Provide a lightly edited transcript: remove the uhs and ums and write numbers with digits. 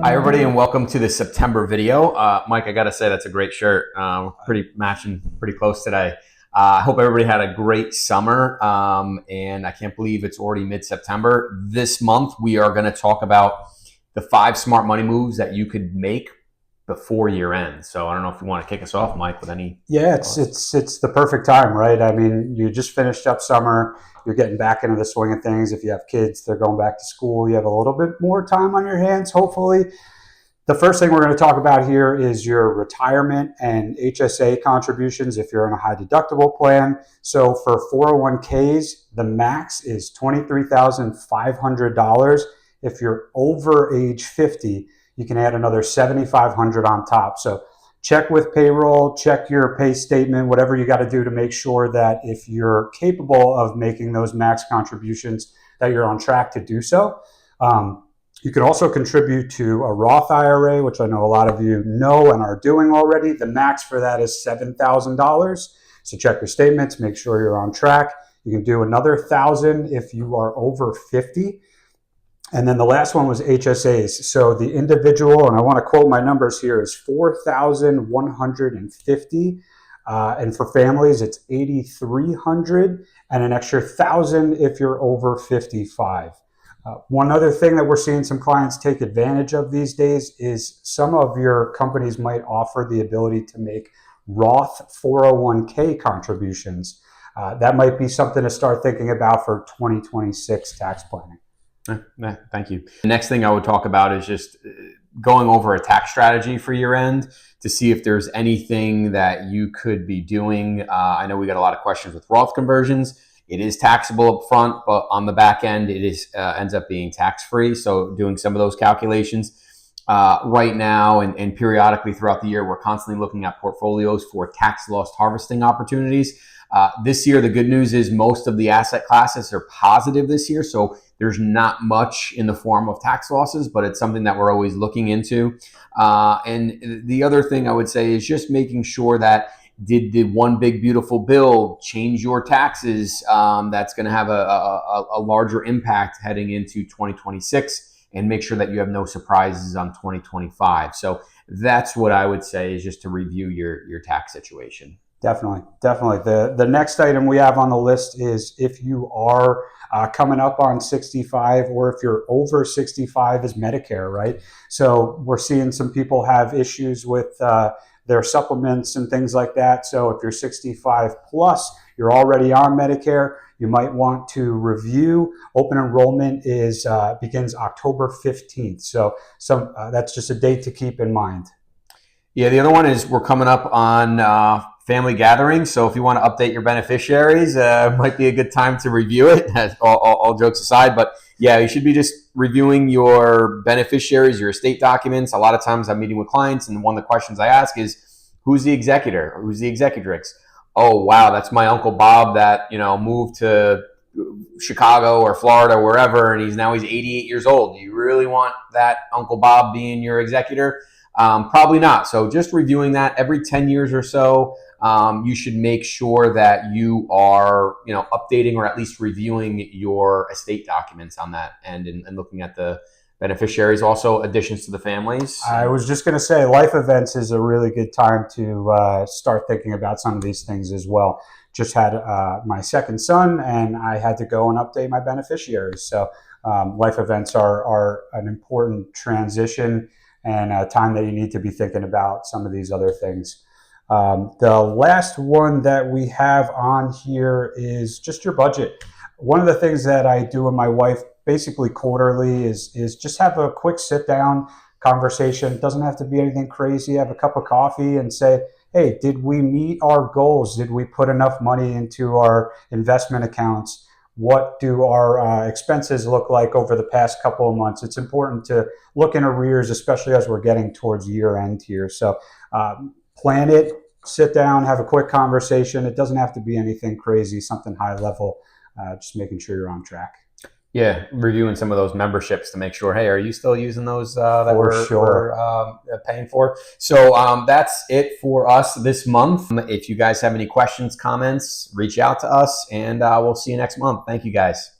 Hi everybody and welcome to the September video. Mike, I gotta say that's a great shirt. Matching pretty close today. I hope everybody had a great summer and I can't believe it's already mid-September. This month we are gonna talk about the 5 smart money moves that you could make before year end. So I don't know if you want to kick us off, Mike, with any thoughts. It's the perfect time, right? I mean, you just finished up summer, you're getting back into the swing of things. If you have kids, they're going back to school, you have a little bit more time on your hands, hopefully. The first thing we're going to talk about here is your retirement and HSA contributions if you're on a high deductible plan. So for 401ks, the max is $23,500. If you're over age 50, you can add another $7,500 on top. So check with payroll, check your pay statement, whatever you got to do to make sure that if you're capable of making those max contributions, that you're on track to do so. You could also contribute to a Roth IRA, which I know a lot of you know and are doing already. The max for that is $7,000. So check your statements, make sure you're on track. You can do another $1,000 if you are over 50. And then the last one was HSAs. So the individual, and I want to quote my numbers here, is $4,150. And for families, it's $8,300 and an extra $1,000 if you're over 55. One other thing that we're seeing some clients take advantage of these days is some of your companies might offer the ability to make Roth 401k contributions. That might be something to start thinking about for 2026 tax planning. Thank you. The next thing I would talk about is just going over a tax strategy for year end to see if there's anything that you could be doing. I know we got a lot of questions with Roth conversions. It is taxable up front, but on the back end, it is ends up being tax-free. So doing some of those calculations right now and periodically throughout the year, we're constantly looking at portfolios for tax loss harvesting opportunities. This year, the good news is most of the asset classes are positive this year. So there's not much in the form of tax losses, but it's something that we're always looking into. And the other thing I would say is just making sure that did the one big beautiful bill change your taxes? That's going to have a larger impact heading into 2026, and make sure that you have no surprises on 2025. So that's what I would say, is just to review your tax situation. Definitely. The next item we have on the list is if you are coming up on 65, or if you're over 65, is Medicare, right? So we're seeing some people have issues with their supplements and things like that. So if you're 65 plus, you're already on Medicare, you might want to review. Open enrollment begins October 15th. So that's just a date to keep in mind. Yeah, the other one is we're coming up on family gatherings. So if you want to update your beneficiaries, might be a good time to review it, all jokes aside. But yeah, you should be just reviewing your beneficiaries, your estate documents. A lot of times I'm meeting with clients, and one of the questions I ask is, who's the executor or who's the executrix? Oh, wow, that's my Uncle Bob that, moved to Chicago or Florida or wherever, and he's 88 years old. Do you really want that Uncle Bob being your executor? Probably not. So just reviewing that every 10 years or so, you should make sure that you are, updating or at least reviewing your estate documents on that end, and looking at the beneficiaries, also additions to the families. I was just going to say, life events is a really good time to start thinking about some of these things as well. Just had my second son, and I had to go and update my beneficiaries. So life events are an important transition and a time that you need to be thinking about some of these other things. The last one that we have on here is just your budget. One of the things that I do with my wife basically quarterly is just have a quick sit down conversation. It doesn't have to be anything crazy. Have a cup of coffee and say, hey, did we meet our goals? Did we put enough money into our investment accounts? What do our expenses look like over the past couple of months? It's important to look in arrears, especially as we're getting towards year end here. So plan it, sit down, have a quick conversation. It doesn't have to be anything crazy, something high level, just making sure you're on track. Yeah, reviewing some of those memberships to make sure, hey, are you still using those that we're paying for? So that's it for us this month. If you guys have any questions, comments, reach out to us, and we'll see you next month. Thank you, guys.